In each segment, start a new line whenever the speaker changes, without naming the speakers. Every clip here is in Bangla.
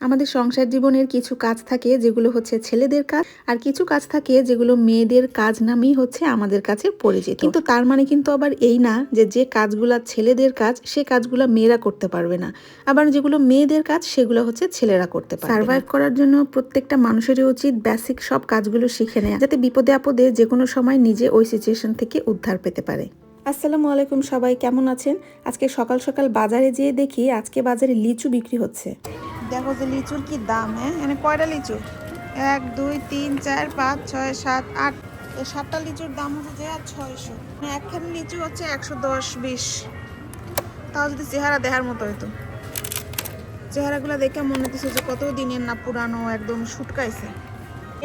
আমাদের সংসার জীবনের কিছু কাজ থাকে যেগুলো হচ্ছে ছেলেদের কাজ, আর কিছু কাজ থাকে যেগুলো মেয়েদের কাজ নামেই হচ্ছে আমাদের কাছে পরিচিত। কিন্তু তার মানে কিন্তু আবার এই না যে যে কাজগুলা ছেলেদের কাজ সে কাজগুলা মেয়েরা করতে পারবে না, আবার যেগুলো মেয়েদের কাজ সেগুলো হচ্ছে ছেলেরা করতে পারবে। সার্ভাইভ করার জন্য প্রত্যেকটা মানুষেরই উচিত বেসিক সব কাজগুলো শিখে নেওয়া, যাতে বিপদে আপদে যে কোনো সময় নিজে ওই সিচুয়েশন থেকে উদ্ধার পেতে পারে। আসসালামু আলাইকুম, সবাই কেমন আছেন? আজকে সকাল সকাল বাজারে যেয়ে দেখি আজকে বাজারে লিচু বিক্রি হচ্ছে।
দেখো যে লিচুর কি দাম। এখানে কয়টা লিচু? 1 2 3 4 5 6 7 8, এই 7টা লিচুর দাম হচ্ছে যে 600। মানে একখানি লিচু হচ্ছে 110-20। তাও যদি চেহারা দেখার মতো হইতো। চেহারাগুলো দেখে মনে হচ্ছে যে কত দিনের না পুরানো, একদম শুটকাইছে।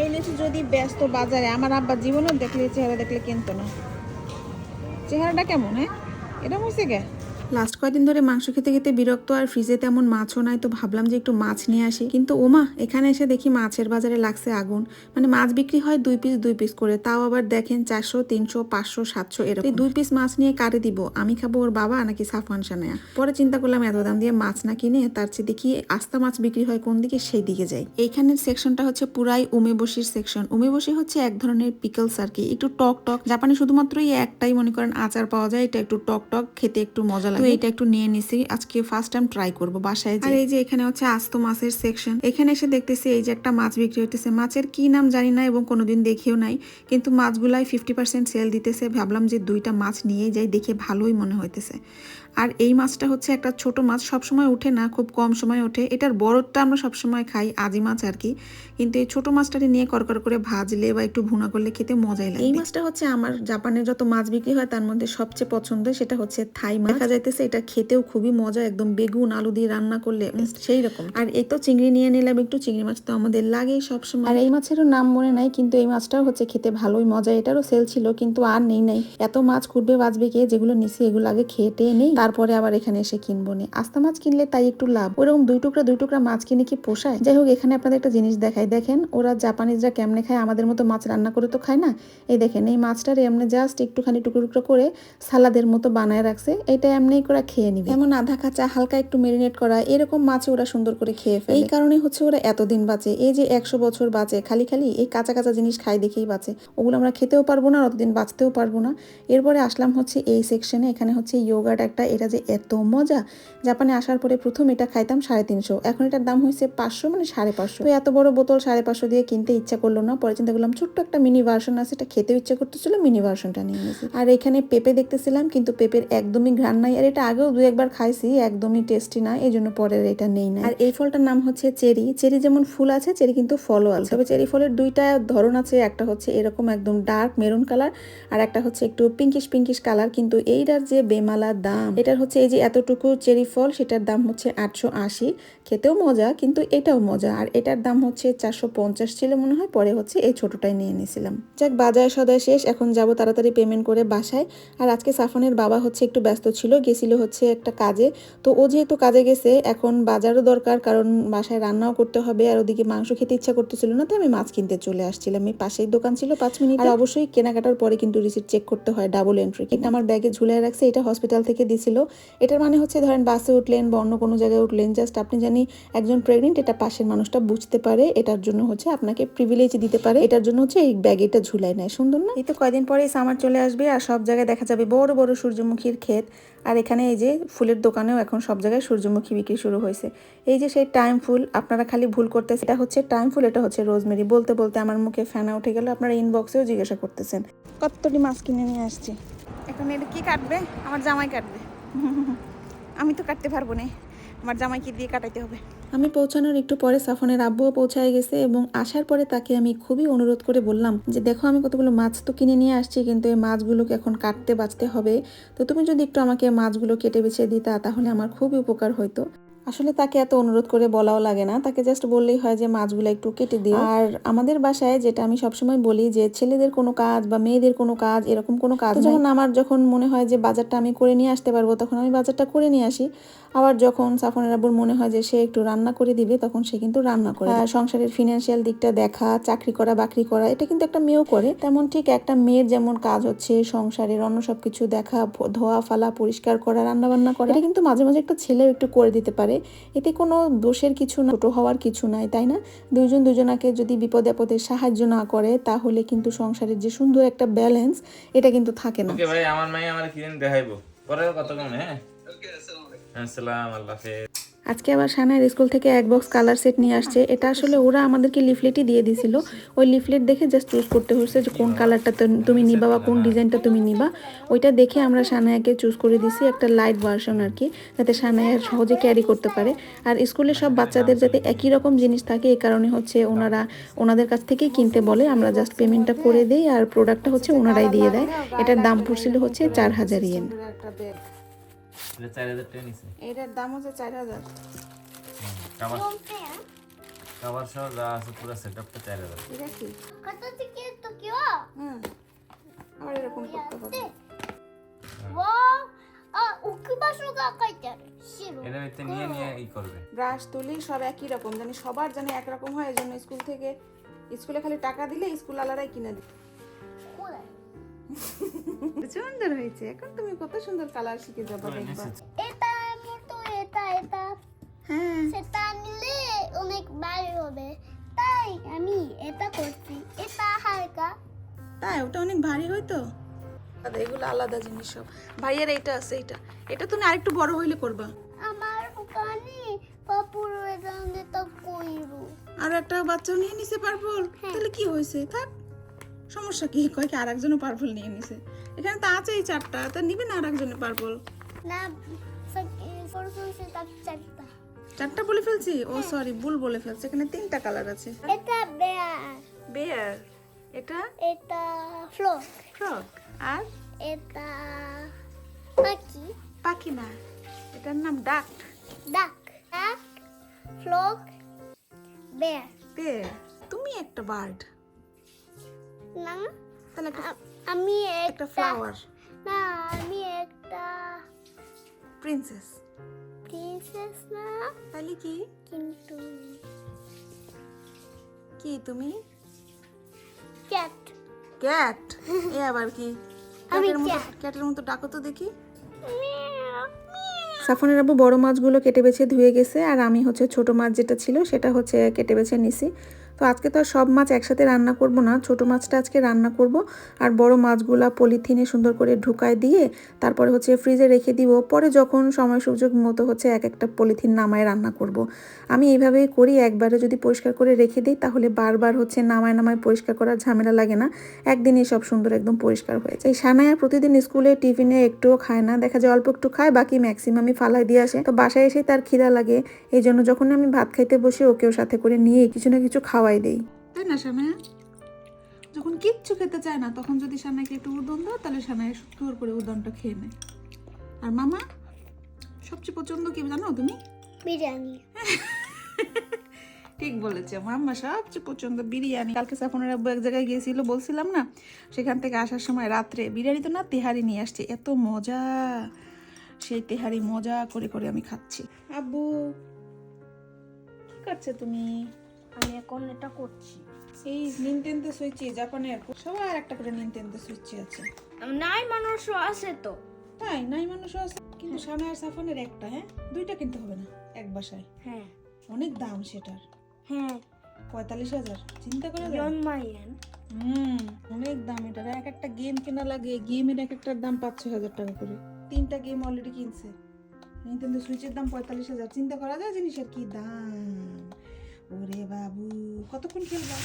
এই লিচু যদি ব্যস্ত বাজারে, আমার আব্বা জীবনেও দেখলে চেহারা দেখলে কিনতো না। চেহারাটা কেমন? এটা হয়েছে কে?
লাস্ট কয়েকদিন ধরে মাংস খেতে খেতে বিরক্ত, আর ফ্রিজে তেমন মাছও নাই, তো ভাবলাম যে একটু মাছ নিয়ে আসি। কিন্তু ওমা, এখানে এসে দেখি মাছের বাজারে লাগছে আগুন। মানে মাছ বিক্রি হয় 2 পিস করে, তাও আবার দেখেন 400 300 500 700 এরকম। 2 পিস মাছ নিয়ে কারে দিব? আমি খাবো, ওর বাবা নাকি সাফওয়ান সানায়া? পরে চিন্তা করলাম এত দাম দিয়ে মাছ না কিনে তার চেয়ে দেখি আস্তা মাছ বিক্রি হয় কোন দিকে, সেই দিকে যাই। এইখানের সেকশনটা হচ্ছে পুরাই উমেবশির সেকশন। উমেবশি হচ্ছে এক ধরনের পিকলস আর কি, একটু টক টক। জাপানে শুধুমাত্র এই একটাই মনে করেন আচার পাওয়া যায়, এটা একটু টক টক, খেতে একটু মজা লাগে। তো এটা একটু নিয়ে নিছি, আজকে ফার্স্ট টাইম ট্রাই করব বাসায়। আর এই যে এখানে হচ্ছে আস্ত মাছের সেকশন। এখানে এসে দেখতেছি এই যে একটা মাছ বিক্রি হইতেছে। মাছের কি নাম জানি না এবং কোনোদিন দেখিও নাই, কিন্তু মাছগুলাই 50% সেল দিতেছে। ভাবলাম যে 2টা মাছ নিয়ে যাই, দেখে ভালোই মনে হইতেছে। আর এই মাছটা হচ্ছে একটা ছোট মাছ, সবসময় ওঠে না, খুব কম সময় ওঠে। এটার বড়টা আমরা সবসময় খাই, আজি মাছ আর কি। কিন্তু এই ছোট মাছটাকে নিয়ে করকর করে ভাজলে বা একটু ভুনা করলে খেতে মজাই লাগে। এই মাছটা হচ্ছে আমার জাপানের যত মাছ বিক্রি হয় তার মধ্যে সবচেয়ে পছন্দ, সেটা হচ্ছে থাই মাছ। দেখা যাইতেছে এটা খেতেও খুবই মজা, একদম বেগুন আলু দিয়ে রান্না করলে সেই রকম। আর এই তো চিংড়ি নিয়ে নিলাম একটু, চিংড়ি মাছ তো আমাদের লাগেই সবসময়। আর এই মাছেরও নাম মনে নাই, কিন্তু এই মাছটাও হচ্ছে খেতে ভালোই মজা। এটারও সেল ছিল কিন্তু আর নেই। এত মাছ খুঁড়বে বাঁচবে কে? যেগুলো নিছি এগুলো আগে খেয়ে টেয়ে নেই, তারপরে আবার এখানে এসে কিনবো নে। আস্তা মাছ কিনলে তাই একটু লাভ। ওরকম 2 টুকরা মাছ কিনে কি পোষায়? যাই হোক, এখানে আপনাদের একটা জিনিস দেখাই। দেখেন ওরা জাপানিজরা কেমনে খায়, আমাদের মতো মাছ রান্না করে তো খায় না। এই দেখেন এই মাছটার এমনি জাস্ট একটুখানি টুকরো টুকরো করে সালাদের মতো বানায় রাখছে, এটা এমনি করে খেয়ে নিবে। এমন আধা কাঁচা হালকা একটু মেরিনেট করা এরকম মাছ ওরা সুন্দর করে খেয়ে ফেলে। এই কারণে হচ্ছে ওরা এতদিন বাঁচে, এই যে 100 বছর বাঁচে খালি খালি এই কাঁচা কাঁচা জিনিস খাই দেখেই বাঁচে। ওগুলো আমরা খেতেও পারবো না, অতদিন বাঁচতেও পারবো না। এরপরে আসলাম হচ্ছে এই সেকশনে। এখানে হচ্ছে ইয়োগার্ট একটা, এটা যে এত মজা। জাপানে আসার পরে প্রথম এটা খাইতাম 350, এখন এটার দাম হয়েছে 500, মানে 550। তো এত বড় বোতল 550 দিয়ে কিনতে ইচ্ছা করলো না। পরে চিন্তা করলাম ছোট্ট একটা মিনি ভার্সন আছে, এটা খেতেও ইচ্ছা করতেছিল, মিনি ভার্সনটা নিয়ে নিয়েছি। আর এখানে পেঁপে দেখতেছিলাম, কিন্তু পেঁপের একদমই ঘ্রাণ নাই। আর এটা আগেও 2-1 বার খাইছি, একদমই টেস্টি না, এই জন্য পরের এটা নেই না। আর এই ফলটার নাম হচ্ছে চেরি। চেরি যেমন ফুল আছে, চেরি কিন্তু ফলও আছে। তবে চেরি ফলের 2টা ধরন আছে, একটা হচ্ছে এরকম একদম ডার্ক মেরুন কালার, আর একটা হচ্ছে একটু পিঙ্কিশ কালার। কিন্তু এইটার যে বেমালা দাম, এটার হচ্ছে এই যে এতটুকু চেরি ফল, সেটার দাম হচ্ছে 880। খেতেও মজা, কিন্তু এটাও মজা। আর এটার দাম হচ্ছে 450 ছিল মনে হয়, পরে হচ্ছে এই ছোটটাই নিয়ে নিয়েছিলাম। যাক, বাজার সদায় শেষ, এখন যাব তাড়াতাড়ি পেমেন্ট করে বাসায়। আর আজকে সাফনের বাবা হচ্ছে একটু ব্যস্ত ছিল, গেছিল হচ্ছে একটা কাজে। তো ও যেহেতু কাজে গেছে, এখন বাজারও দরকার, কারণ বাসায় রান্নাও করতে হবে। আর ওদিকে মাংস খেতে ইচ্ছা করতেছিল না, তো আমি মাছ কিনতে চলে আসছিলাম। এই পাশেই দোকান ছিল 5 মিনিট। আর অবশ্যই কেনাকাটার পরে কিন্তু রিসিপ্ট চেক করতে হয়, ডাবল এন্ট্রি। এটা আমার ব্যাগে ঝুলিয়ে রাখছে, এটা হসপিটাল থেকে দিছিল। এটার মানে হচ্ছে ধরেন বাসে উঠলেন বা অন্য কোনো জায়গায় উঠলেন, জাস্ট আপনি জানি একজন প্রেগনেন্ট, এটা পাশের মানুষটা বুঝতে পারে, এটার জন্য হচ্ছে আপনাকে প্রিভিলেজ দিতে পারে। এটার জন্য হচ্ছে এই ব্যাগে এটা ঝুলাই নেয়। সুন্দর না? এই তো কয়দিন পরে সামার চলে আসবে, আর সব জায়গায় দেখা যাবে বড় বড় সূর্যমুখীর ক্ষেত। আর এখানে এই যে ফুলের দোকানেও এখন সব জায়গায় সূর্যমুখী বিক্রি শুরু হয়েছে। এই যে সেই টাইম ফুল, আপনারা খালি ভুল করতেছেন, এটা হচ্ছে টাইম ফুল, এটা হচ্ছে রোজমেরি। বলতে বলতে আমার মুখে ফেনা উঠে গেল, আপনারা ইনবক্সেও জিজ্ঞাসা করতেছেন। কতটি মাছ কিনে নিয়ে আসছি। এখন এটা কি কাটবে? আমার জামাই কাটবে। আমি তো কাটতে পারবো না, আমার জামাইকে দিয়ে কাটাইতে হবে। আমি পৌঁছানোর একটু পরে সাফনের আব্বুও পৌঁছায় গেছে, এবং আসার পরে তাকে আমি খুবই অনুরোধ করে বললাম যে দেখো, আমি কতগুলো মাছ তো কিনে নিয়ে আসছি, কিন্তু এই মাছগুলোকে এখন কাটতে বাঁচতে হবে। তো তুমি যদি একটু আমাকে মাছগুলো কেটে বেছে দিতা, তাহলে আমার খুবই উপকার হইতো। আসলে তাকে এত অনুরোধ করে বলাও লাগে না, তাকে জাস্ট বললেই হয় যে মাছগুলো একটু কেটে দিও। আর আমাদের বাসায় যেটা আমি সবসময় বলি, যে ছেলেদের কোনো কাজ বা মেয়েদের কোনো কাজ, এরকম কোনো কাজ যখন মনে হয় যে বাজারটা আমি করে নিয়ে আসতে পারবো, তখন আমি বাজারটা করে নিয়ে আসি। আবার যখন সাফনের আব্বুর মনে হয় যে সে একটু রান্না করে দিবে, তখন সে কিন্তু রান্না করে। সংসারের ফিনান্সিয়াল দিকটা দেখা, চাকরি করা বাকরি করা, এটা কিন্তু একটা মেয়েও করে। তেমন ঠিক একটা মেয়ের যেমন কাজ হচ্ছে সংসারের অন্য সবকিছু দেখা, ধোয়া ফালা, পরিষ্কার করা, রান্না বান্না করা, এটা কিন্তু মাঝে মাঝে একটা ছেলেও একটু করে দিতে পারে। পারে, এতে কোনো দোষের কিছু না, ছোট হওয়ার কিছু নাই, তাই না? দুজন দুজনাকে যদি বিপদে আপদে সাহায্য না করে তাহলে কিন্তু সংসারের যে সুন্দর একটা ব্যালেন্স এটা কিন্তু থাকে না।
ওকে ভাই, আমার মাই আমার কিনে দেখাইবো পরে কত কম। হ্যাঁ, আসসালাম, আল্লাহ হাফেজ।
আজকে আবার সানার স্কুল থেকে এক বক্স কালার সেট নিয়ে আসছে। এটা আসলে ওরা আমাদেরকে লিফলেটই দিয়ে দিছিল, ওই লিফলেট দেখে জাস্ট চুজ করতে হচ্ছে যে কোন কালারটা তুমি নিবা বা কোন ডিজাইনটা তুমি নিবা। ওইটা দেখে আমরা সানায়াকে চুজ করে দিছি একটা লাইট ভার্সন আর কি, যাতে সানায়া সহজে ক্যারি করতে পারে। আর স্কুলে সব বাচ্চাদের যাতে একই রকম জিনিস থাকে এই কারণে হচ্ছে ওনাদের কাছ থেকেই কিনতে বলে, আমরা জাস্ট পেমেন্টটা করে দিই আর প্রোডাক্টটা হচ্ছে ওনারাই দিয়ে দেয়। এটার দাম পড়ছিল হচ্ছে 4000 ইয়েন।
এটা 4000 টাকা নিছে।
এটার দাম হচ্ছে 4000।
কভার কভার সহ যা আছে পুরো সেটআপটা 4000।
এটা কি?
片付けるときは
হুম, আবার এরকম করতে হবে।
わあ、置く場所が書いてある。白。
এটা নিতে নিয়ে নিয়ে ই করবে।
ব্রাশ তুলি সব একই রকম, জানি সবার জানি একরকম হয়, এজন্য স্কুলে খালি টাকা দিলে স্কুল আলাদাই কিনে দিই।
こうだよ。
সুন্দর হয়েছে, এখন তুমি কত সুন্দর কালার শিখে যাবে দেখবা।
এটা তো এটা
হ্যাঁ,
সেটা নিলে অনেক ভালো হবে, তাই আমি এটা করছি। এটা হালকা।
তাই ওটা অনেক ভারী হয়তো। এগুলো আলাদা জিনিস সব। ভাইয়ের এইটা আছে, এটা তুমি আরেকটু বড় হইলে করবা।
আমার ওখানে পাপুর ওখানে তো কইরু।
আর একটা বাচ্চাও নিয়ে নিছে পার্পল, তাহলে কি হয়েছে? থাক, সমস্যা কি? কয় কি আরেকজনও পার্পল নিয়ে নিছে? এখানে তো আছেই 4টা, তা নিবে না আরেকজনে পার্পল?
না সরসর সেটা চারটা।
4টা বলে ফেলছি, ও সরি, ভুল বলে ফেলছি, এখানে 3টা কালার আছে।
এটা বেয়ার,
বেয়ার, এটা
এটা ফ্লক,
ফ্রক, আর
এটা পাখি,
পাখি না, এটার নাম ডাক।
ডাক, ডাক, ফ্লক, বেয়ার।
বেয়ার, তুমি একটা বার্ড,
না
তাহলে একটা
আমি
একটা ফ্লাওয়ার,
না আমি একটা
প্রিন্সেস,
প্রিন্সেস না,
তাহলে কি?
কিন্তু
কি তুমি?
ক্যাট।
ক্যাট, এ আবার কি?
আমি
ক্যাটের মতো ডাকো তো দেখি।
মিয়াও,
সাফনের আব্বু বড় মাছগুলো কেটে বেছে ধুয়ে গেছে, আর আমি হচ্ছে ছোট মাছ যেটা ছিল সেটা হচ্ছে কেটে বেছে নিছি। তো আজকে তো আর সব মাছ একসাথে রান্না করব না, ছোট মাছটা আজকে রান্না করব, আর বড় মাছগুলা পলিথিনে সুন্দর করে ঢুকায় দিয়ে তারপরে হচ্ছে ফ্রিজে রেখে দিব, পরে যখন সময় সুযোগ মতো হচ্ছে এক একটা পলিথিন নামায় রান্না করব। আমি এইভাবেই করি, একবারে যদি পরিষ্কার করে রেখে দিই তাহলে বারবার হচ্ছে নামায় পরিষ্কার করার ঝামেলা লাগে না, একদিনই সব সুন্দর একদম পরিষ্কার হয়ে যায়। সানায়া প্রতিদিন স্কুলে টিফিনে একটুও খায় না, দেখা যায় অল্প একটু খায়, বাকি ম্যাক্সিমামই ফালাই দিয়ে আসে। তো বাসায় এসে তার খিদা লাগে, এই জন্য যখন আমি ভাত খাইতে বসে ওকেও সাথে করে নিয়ে কিছু না কিছু খাওয়াই দেই, তাই না সানায়া? যখন কিচ্ছু খেতে চায় না তখন যদি সানায়াকে একটু উদন দাও তাহলে সানায়া সুন্দর করে উদনটা খেয়ে নেয়। আর মামা সবচেয়ে পছন্দ কি জানো তুমি?
বিরিয়ানি।
ঠিক বলেছে, মাম্মা সবচেয়ে পছন্দ বিরিয়ানি। কালকে সাফনের আব্বু এক জায়গায় গিয়েছিল বলছিলাম না, সেখান থেকে আসার সময় রাত্রে বিরিয়ানি তো না তেহারি নিয়ে আসছে, এত মজা, সেই তেহারি মজা করে করে আমি খাচ্ছি। আব্বু কি করছে তুমি?
আমি এখন এটা করছি।
এই নিনটেনডো সুইচি, জাপানের সবার একটা করে নিনটেনডো সুইচি আছে।
নাই মানুষও আছে তো।
তাই নাই মানুষও আছে, কিন্তু সানায়া আর সাফনের একটা, হ্যাঁ 2টা কিনতে হবে না এক বাসায়।
হ্যাঁ
অনেক দাম সেটার,
হ্যাঁ
45,000, চিন্তা করে দেখো।
জন্মাইয়েন।
অনেক দাম এটার। এক একটা গেম কেনা লাগে, গেমের এক একটার দাম 5-6 হাজার টাকা করে। 3টা গেম অলরেডি কিনছে। নিনটেনডো সুইচের দাম 45,000, চিন্তা করা যায় জিনিসের কি দাম। ওরে বাবু, কতক্ষণ খেলবা?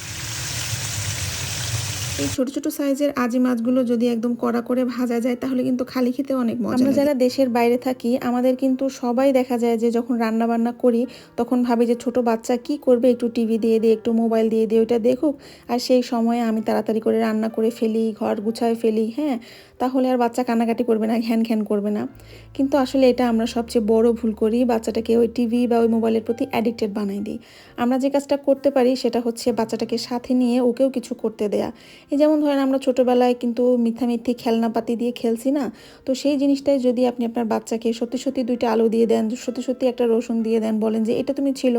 এই ছোট ছোট সাইজের আজি মাছগুলো যদি একদম কড়া করে ভাজা যায় তাহলে কিন্তু খালি খেতে অনেক মজা। আমরা যারা দেশের বাইরে থাকি আমাদের কিন্তু সবাই দেখা যায় যে যখন রান্না বান্না করি তখন ভাবি যে ছোট বাচ্চা কি করবে, একটু টিভি দিয়ে দিয়ে একটু মোবাইল দিয়ে দিয়ে ওইটা দেখুক, আর সেই সময়ে আমি তাড়াতাড়ি করে রান্না করে ফেলি, ঘর গুছায় ফেলি, হ্যাঁ, তাহলে আর বাচ্চা কান্নাকাটি করবে না, ঘ্যান ঘ্যান করবে না। কিন্তু আসলে এটা আমরা সবচেয়ে বড় ভুল করি, বাচ্চাটাকে ওই টিভি বা ওই মোবাইলের প্রতি অ্যাডিক্টেড বানাই দিই। আমরা যে কাজটা করতে পারি সেটা হচ্ছে বাচ্চাটাকে সাথে নিয়ে ওকেও কিছু করতে দেয়া। এই যেমন ধরেন আমরা ছোটোবেলায় কিন্তু মিথ্যামিথ্যি খেলনাপাতি দিয়ে খেলছি না, তো সেই জিনিসটাই যদি আপনি আপনার বাচ্চাকে সত্যি সত্যি 2টা আলু দিয়ে দেন, সত্যি সত্যি একটা রসুন দিয়ে দেন, বলেন যে এটা তুমি ছিল,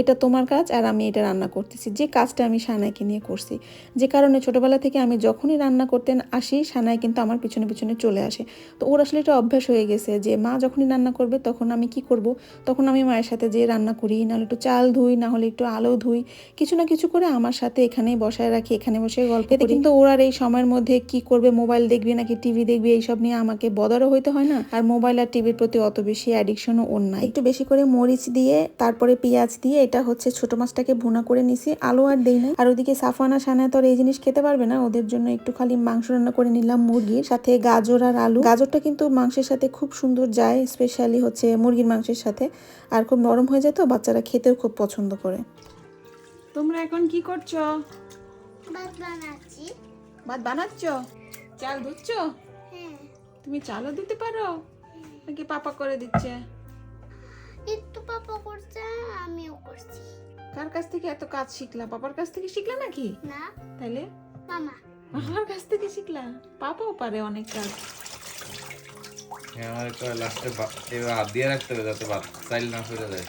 এটা তোমার কাজ আর আমি এটা রান্না করতেছি, যে কাজটা আমি সানাইকে নিয়ে করছি, যে কারণে ছোটোবেলা থেকে আমি যখনই রান্না করতে আসি সানাই কিন্তু আমার পিছনে পিছনে চলে আসে। তো ওর আসলে এটা অভ্যাস হয়ে গেছে যে মা যখনই রান্না করবে তখন আমি কি করব, তখন আমি মায়ের সাথে যেয়ে রান্না করি, নাহলে একটু চাল ধুই, না হলে একটু আলু ধুই, কিছু না কিছু করে আমার সাথে এখানেই বসায় রাখি, এখানে বসে গল্প করি। কিন্তু ওরা এই সময়ের মধ্যে কি করবে, মোবাইল দেখবে নাকি টিভি দেখবে, এইসব নিয়ে আমাকে বদারও হইতে হয় না। আর মোবাইল আর টিভির প্রতি অত বেশি অ্যাডিকশনও ওর নাই। একটু বেশি করে মরিচ দিয়ে তারপরে পেঁয়াজ দিয়ে এটা হচ্ছে ছোট মাছটাকে ভুনা করে নিছি, আলু আর দেই না। আর ওদিকে সাফওয়ানা সানা তো আর এই জিনিস খেতে পারবে না, ওদের জন্য একটু খালি মাংস রান্না করে নিলাম মুরগির সাথে, গাজর আর আলু। গাজরটা কিন্তু মাংসের সাথে খুব সুন্দর যায়, স্পেশালি হচ্ছে মুরগির মাংসের সাথে, আর খুব নরম হয়ে যায় তো বাচ্চারা খেতেও খুব পছন্দ করে।
তোমরা এখন কি করছো?
ভাত বানাচ্ছি।
ভাত বানাচ্ছ? চাল ধুচ্ছ?
হ্যাঁ,
তুমি চালও দিতে পারো নাকি পাপা করে দিচ্ছে?
একটু পাপা করছে, আমিও করছি।
কার কাছ থেকে এত কাজ শিখলা? পাপার কাছ থেকে শিখলা নাকি?
না,
তাইলে
মামা।
আমার কাছ থেকে শিখলা? পাপাও পারে অনেক কাজ।
হ্যাঁ, আমার একটা লাস্টে এবার হাত দিয়ে রাখতে হবে যাতে ভাত চাইল না ফেলে যায়।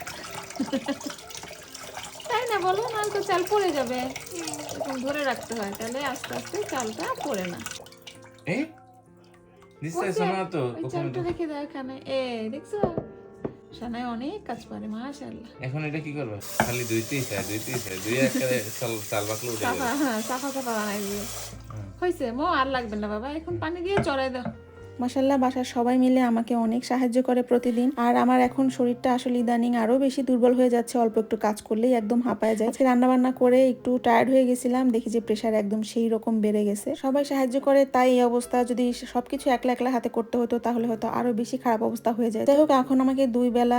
তাই না বলো, নাহলে তো চাল পড়ে যাবে। এরকম ধরে রাখতে হয়, তাহলে আস্তে আস্তে চালটা পড়ে না।
এ দিচ্ছে শোনা তো
ওই
কখনো
চালটা রেখে দাও এখানে। দেখছো, সানায় অনেক কাজ পারে, মাশাআল্লাহ।
এখন এটা কি করবে? খালি দুইতেই চাই দুই একটা চাল বাকলো উঠে
সাফা,
যাবে।
হ্যাঁ সাফা সাফা বানাই দিও। হয়েছে মো, আর লাগবে না বাবা, এখন পানি দিয়ে চড়াই দাও।
মাশাল্লাহ বাসার সবাই মিলে আমাকে অনেক সাহায্য করে প্রতিদিন। আর আমার এখন শরীরটা আসলে ইদানিং আরো বেশি দুর্বল হয়ে যাচ্ছে, অল্প একটু কাজ করলেই একদম হাঁপায় যায়। আজকে রান্না বান্না করে একটু টায়ার্ড হয়ে গেছিলাম, দেখি যে প্রেশার একদম সেই রকম বেড়ে গেছে। সবাই সাহায্য করে তাই এই অবস্থা, যদি সবকিছু একলা একলা হাতে করতে হতো তাহলে হয়তো আরো বেশি খারাপ অবস্থা হয়ে যায়। যাই হোক, এখন আমাকে 2 বেলা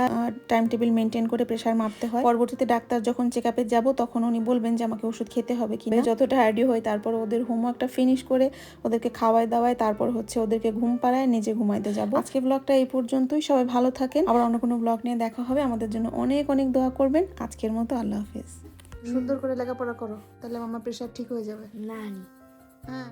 টাইম টেবিল মেনটেন করে প্রেশার মাপতে হয়। পরবর্তীতে ডাক্তার যখন চেক আপে যাবো তখন উনি বলবেন যে আমাকে ওষুধ খেতে হবে কিনা। যতটা হার্ডি হয় তারপর ওদের হোমওয়ার্কটা ফিনিশ করে ওদেরকে খাওয়াই দাওয়াই, তারপর হচ্ছে ওদেরকে ঘুম পাড়ায় নিজে ঘুমাইতে যাব। আজকে ব্লগটা এই পর্যন্তই, সবাই ভালো থাকেন, আবার অন্য কোনো ব্লগ নিয়ে দেখা হবে। আমাদের জন্য অনেক অনেক দোয়া করবেন। আজকের মতো আল্লাহ হাফেজ।
সুন্দর করে লেখাপড়া করো, তাহলে আমার প্রেশার ঠিক হয়ে যাবে।
নানি।
হ্যাঁ।